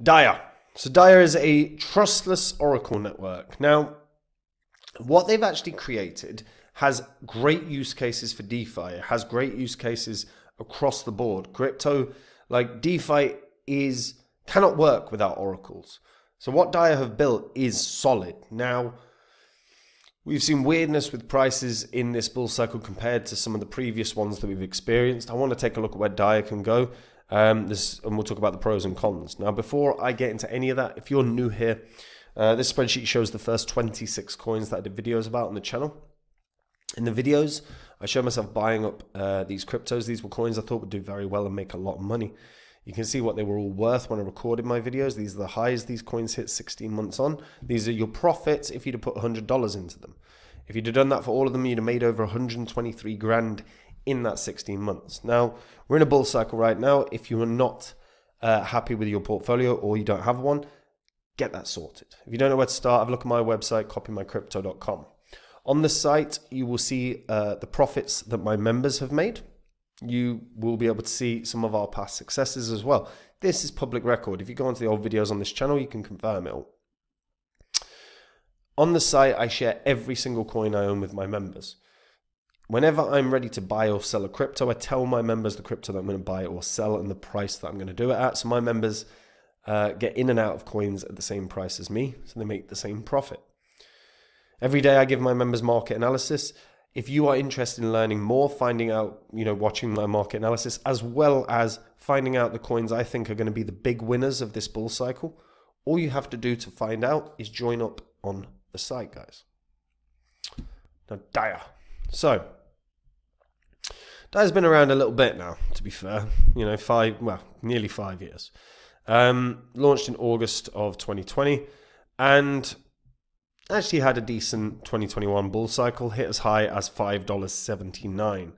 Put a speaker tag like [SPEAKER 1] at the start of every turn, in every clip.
[SPEAKER 1] DIA. So DIA is a trustless Oracle network. Now, what they've actually created has great use cases for DeFi. It has great use cases across the board. Crypto, like DeFi, cannot work without oracles. So what DIA have built is solid. Now, we've seen weirdness with prices in this bull cycle compared to some of the previous ones that we've experienced. I want to take a look at where DIA can go. And we'll talk about the pros and cons. Now, before I get into any of that, if you're new here, this spreadsheet shows the first 26 coins that I did videos about on the channel. In the videos, I showed myself buying up these cryptos. These were coins I thought would do very well and make a lot of money. You can see what they were all worth when I recorded my videos. These are the highs these coins hit 16 months on. These are your profits if you'd have put $100 into them. If you'd have done that for all of them, you'd have made over 123 grand in that 16 months. Now, we're in a bull cycle right now. If you are not happy with your portfolio or you don't have one, get that sorted. If you don't know where to start, have a look at my website, copymycrypto.com. On the site, you will see the profits that my members have made. You will be able to see some of our past successes as well. This is public record. If you go onto the old videos on this channel, you can confirm it all. On the site, I share every single coin I own with my members. Whenever I'm ready to buy or sell a crypto, I tell my members the crypto that I'm going to buy or sell and the price that I'm going to do it at. So my members get in and out of coins at the same price as me, so they make the same profit. Every day I give my members market analysis. If you are interested in learning more, finding out, watching my market analysis, as well as finding out the coins I think are going to be the big winners of this bull cycle, all you have to do to find out is join up on the site, guys. Now, DIA. So, DIA's been around a little bit now, to be fair. Nearly 5 years. Launched in August of 2020, and actually had a decent 2021 bull cycle, hit as high as $5.79.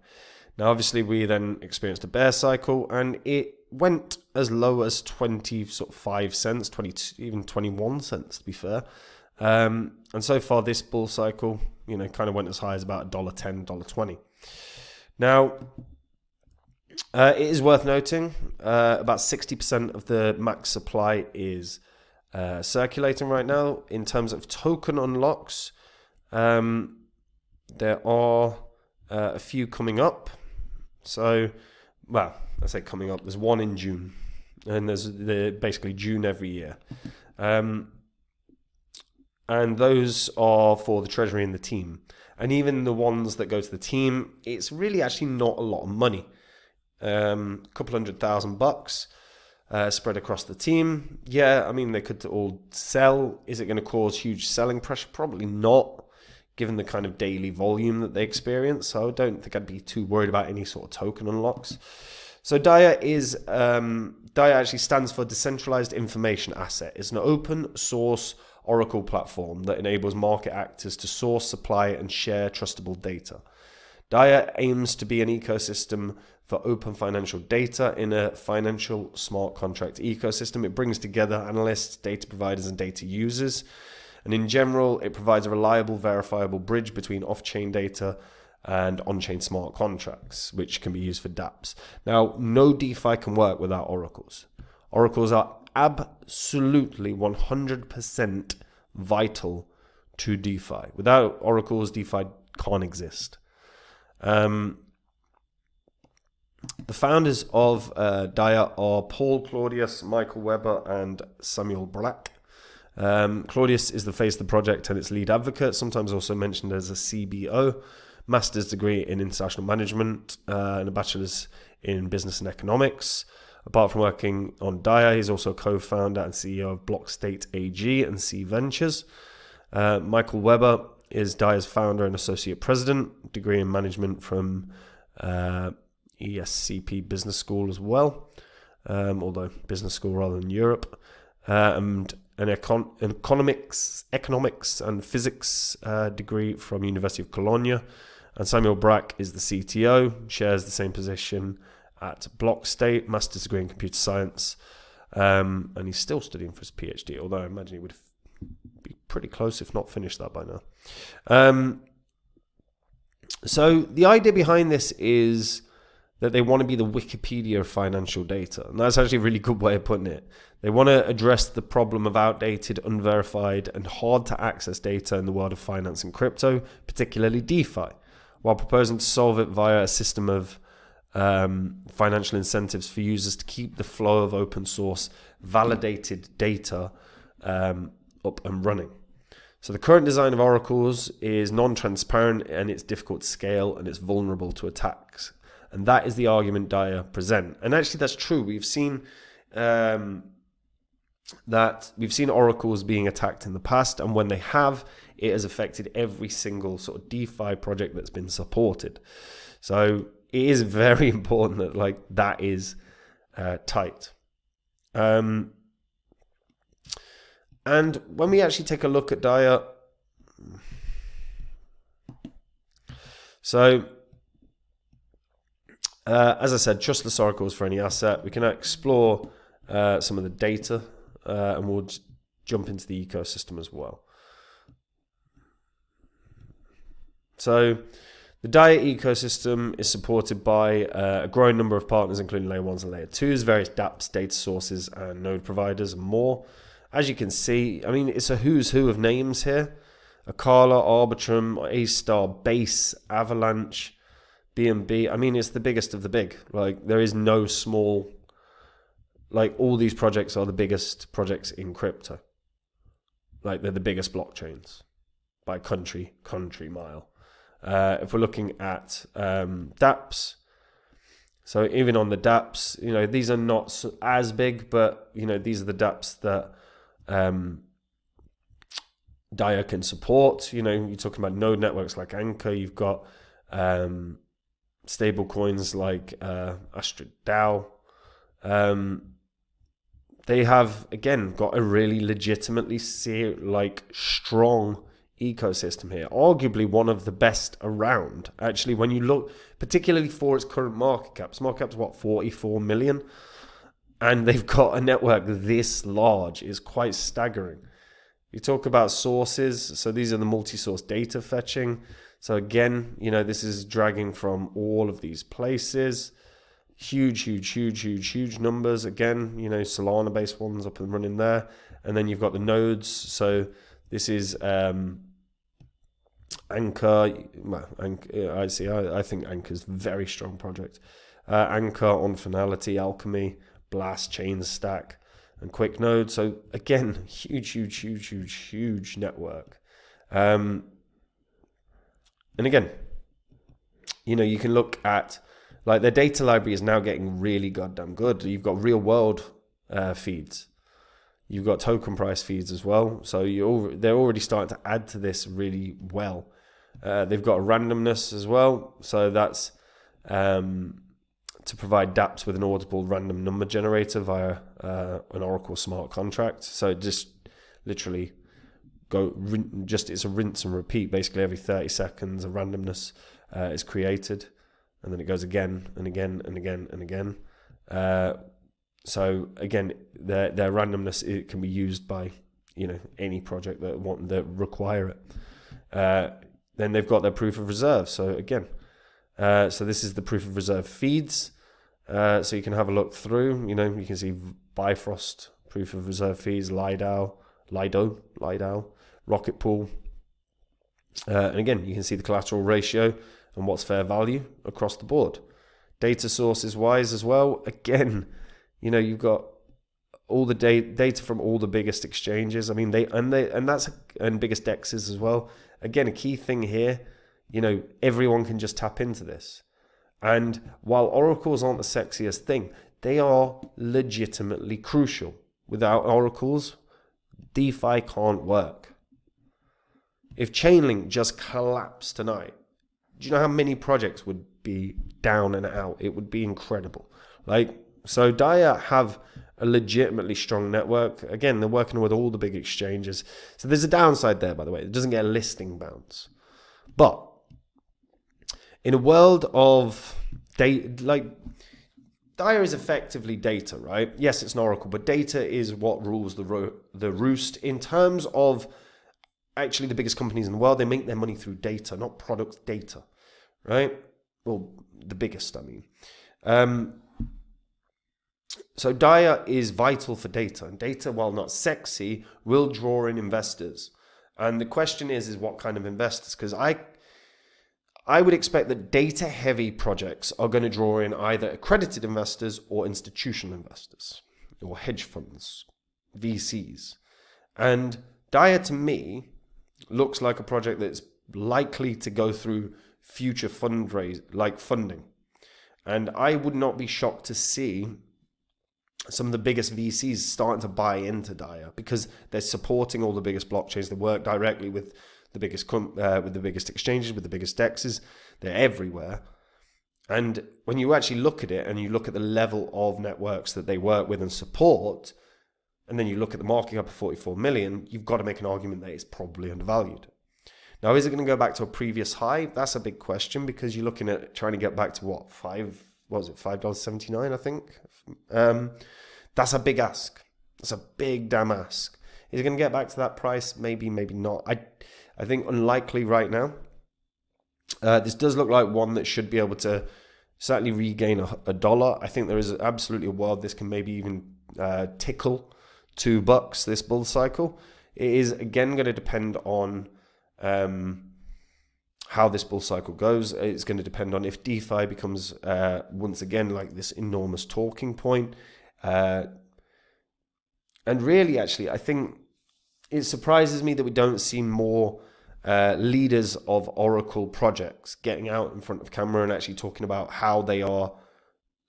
[SPEAKER 1] Now, obviously, we then experienced a bear cycle, and it went as low as 25 cents, 20, even 21 cents, to be fair. And so far, this bull cycle, kind of went as high as about $1.10, $1.20. Now, it is worth noting, about 60% of the max supply is circulating right now. In terms of token unlocks, there are a few coming up. So, I say coming up. There's one in June, and there's basically June every year. And those are for the treasury and the team. And even the ones that go to the team, it's really actually not a lot of money. A couple $100,000 spread across the team. Yeah, I mean, they could all sell. Is it going to cause huge selling pressure? Probably not, given the kind of daily volume that they experience. So I don't think I'd be too worried about any sort of token unlocks. So DIA actually stands for Decentralized Information Asset. It's an open source Oracle platform that enables market actors to source, supply, and share trustable data. DIA aims to be an ecosystem for open financial data in a financial smart contract ecosystem. It brings together analysts, data providers, and data users. And in general, it provides a reliable, verifiable bridge between off-chain data and on-chain smart contracts, which can be used for dApps. Now, no DeFi can work without oracles. Oracles are absolutely 100% vital to DeFi. Without oracles, DeFi can't exist. The founders of DIA are Paul Claudius, Michael Weber, and Samuel Black. Claudius is the face of the project and its lead advocate, sometimes also mentioned as a CBO, master's degree in international management, and a bachelor's in business and economics. Apart from working on DIA, he's also co-founder and CEO of Blockstate AG and C Ventures. Michael Weber is DIA's founder and associate president, degree in management from ESCP Business School as well, although business school rather than Europe, and an economics and physics degree from University of Cologne. And Samuel Brack is the CTO, shares the same position at Blockstate, master's degree in computer science, and he's still studying for his PhD, although I imagine he would be pretty close, if not finished that by now. So the idea behind this is that they want to be the Wikipedia of financial data. And that's actually a really good way of putting it. They want to address the problem of outdated, unverified, and hard to access data in the world of finance and crypto, particularly DeFi, while proposing to solve it via a system of financial incentives for users to keep the flow of open source validated data up and running. So the current design of oracles is non-transparent, and it's difficult to scale, and it's vulnerable to attacks. And that is the argument Dyer present. And actually that's true. We've seen oracles being attacked in the past, and when they have, it has affected every single sort of DeFi project that's been supported. So it is very important that like that is tight. And when we actually take a look at Dyer, so as I said, trustless oracles for any asset. We can explore some of the data, and we'll jump into the ecosystem as well. So the Dyer ecosystem is supported by a growing number of partners, including layer 1s and layer 2s, various dApps, data sources, and node providers, and more. As you can see, I mean, it's a who's who of names here. Akala, Arbitrum, A-Star, Base, Avalanche, BNB. I mean, it's the biggest of the big. Like, there is no small... Like, all these projects are the biggest projects in crypto. Like, they're the biggest blockchains by country mile. If we're looking at dApps, so even on the dApps, you know, these are not as big, but, you know, these are the dApps that Dyer can support. You know, you're talking about node networks like Anchor. You've got stable coins like Astrid DAO. They have, again, got a really legitimately strong ecosystem here. Arguably one of the best around. Actually, when you look, particularly for its current market cap's what, 44 million? And they've got a network this large. Is quite staggering. You talk about sources. So these are the multi-source data fetching. So again, you know, this is dragging from all of these places. Huge numbers. Again, you know, Solana-based ones up and running there. And then you've got the nodes. So this is Anchor. Well, I think Anchor's a very strong project. Anchor, On Finality, Alchemy, Blast, Chain Stack, and Quick Node. So again, huge network. And again, you know, you can look at, like, their data library is now getting really goddamn good. You've got real world feeds. You've got token price feeds as well. So they're already starting to add to this really well. They've got a randomness as well. So that's to provide dApps with an audible random number generator via an Oracle smart contract. So just literally it's a rinse and repeat. Basically every 30 seconds a randomness is created, and then it goes again and again and again and again. So again, their randomness, it can be used by, you know, any project that require it. Then they've got their proof of reserve. So again, so this is the proof of reserve feeds. So you can have a look through. You know, you can see Bifrost, proof of reserve feeds, Lido, Rocket Pool. And again, you can see the collateral ratio and what's fair value across the board. Data sources wise as well. Again, you know, you've got all the data from all the biggest exchanges. I mean, and biggest dexes as well. Again, a key thing here, you know, everyone can just tap into this. And while oracles aren't the sexiest thing, they are legitimately crucial. Without oracles, DeFi can't work. If Chainlink just collapsed tonight, do you know how many projects would be down and out? It would be incredible. So Dyer have a legitimately strong network. Again, they're working with all the big exchanges. So there's a downside there, by the way. It doesn't get a listing bounce. But in a world of data, like, Dyer is effectively data, right? Yes, it's an oracle, but data is what rules the roost. In terms of actually the biggest companies in the world, they make their money through data, not product data, right? Well, the biggest, I mean. So DIA is vital for data, and data, while not sexy, will draw in investors. And the question is what kind of investors? Because I would expect that data-heavy projects are going to draw in either accredited investors or institutional investors, or hedge funds, VCs. And DIA, to me, looks like a project that's likely to go through future funding. And I would not be shocked to see some of the biggest VCs starting to buy into DIA because they're supporting all the biggest blockchains. They work directly with the biggest exchanges, with the biggest DEXs. They're everywhere. And when you actually look at it and you look at the level of networks that they work with and support, and then you look at the market cap of 44 million, you've got to make an argument that it's probably undervalued. Now, is it going to go back to a previous high? That's a big question because you're looking at trying to get back to $5.79, I think. That's a big ask. That's a big damn ask. Is it going to get back to that price? Maybe, maybe not. I think unlikely right now. This does look like one that should be able to certainly regain a dollar. I think there is absolutely a world this can maybe even tickle $2 this bull cycle. It is again going to depend on how this bull cycle goes. It's going to depend on if DeFi becomes once again like this enormous talking point. And really, actually, I think it surprises me that we don't see more leaders of Oracle projects getting out in front of camera and actually talking about how they are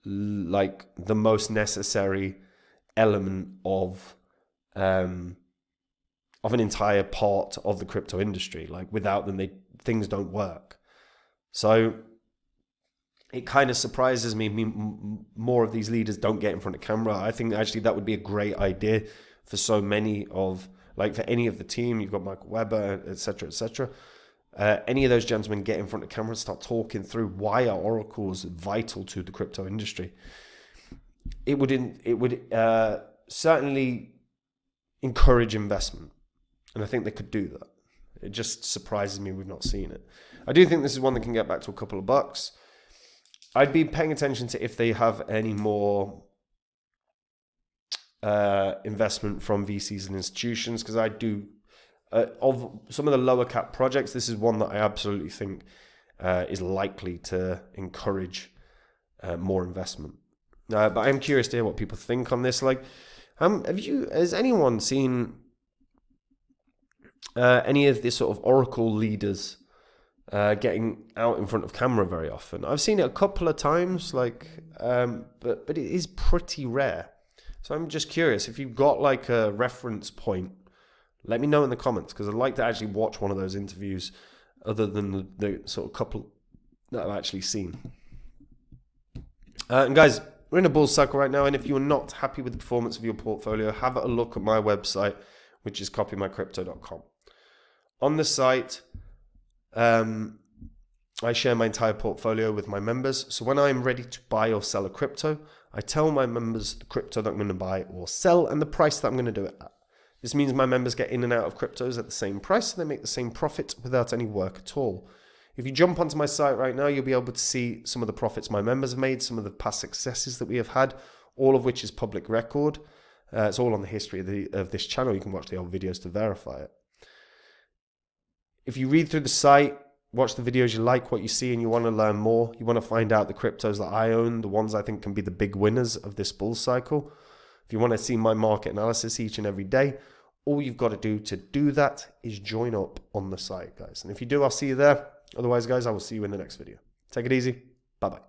[SPEAKER 1] like the most necessary element of an entire part of the crypto industry. Like without them, things don't work. So it kind of surprises me more of these leaders don't get in front of camera. I think actually that would be a great idea for so many of, like for any of the team. You've got Michael Weber, etc., etc. Any of those gentlemen get in front of camera and start talking through why are oracles vital to the crypto industry. It would certainly encourage investment, and I think they could do that. It just surprises me we've not seen it. I do think this is one that can get back to a couple of bucks. I'd be paying attention to if they have any more investment from VCs and institutions, because I do, of some of the lower cap projects, this is one that I absolutely think is likely to encourage more investment. But I'm curious to hear what people think on this. Like, has anyone seen any of this sort of Oracle leaders getting out in front of camera very often? I've seen it a couple of times, like, but it is pretty rare. So I'm just curious, if you've got like a reference point, let me know in the comments, because I'd like to actually watch one of those interviews other than the sort of couple that I've actually seen. And guys, we're in a bull cycle right now, and if you're not happy with the performance of your portfolio, have a look at my website, which is copymycrypto.com. On the site, I share my entire portfolio with my members. So when I'm ready to buy or sell a crypto, I tell my members the crypto that I'm going to buy or sell and the price that I'm going to do it at. This means my members get in and out of cryptos at the same price, and they make the same profit without any work at all. If you jump onto my site right now, you'll be able to see some of the profits my members have made, some of the past successes that we have had, all of which is public record. It's all on the history of this channel. You can watch the old videos to verify it. If you read through the site, watch the videos, you like what you see and you want to learn more, you want to find out the cryptos that I own, the ones I think can be the big winners of this bull cycle. If you want to see my market analysis each and every day, all you've got to do that is join up on the site, guys. And if you do, I'll see you there. Otherwise, guys, I will see you in the next video. Take it easy. Bye-bye.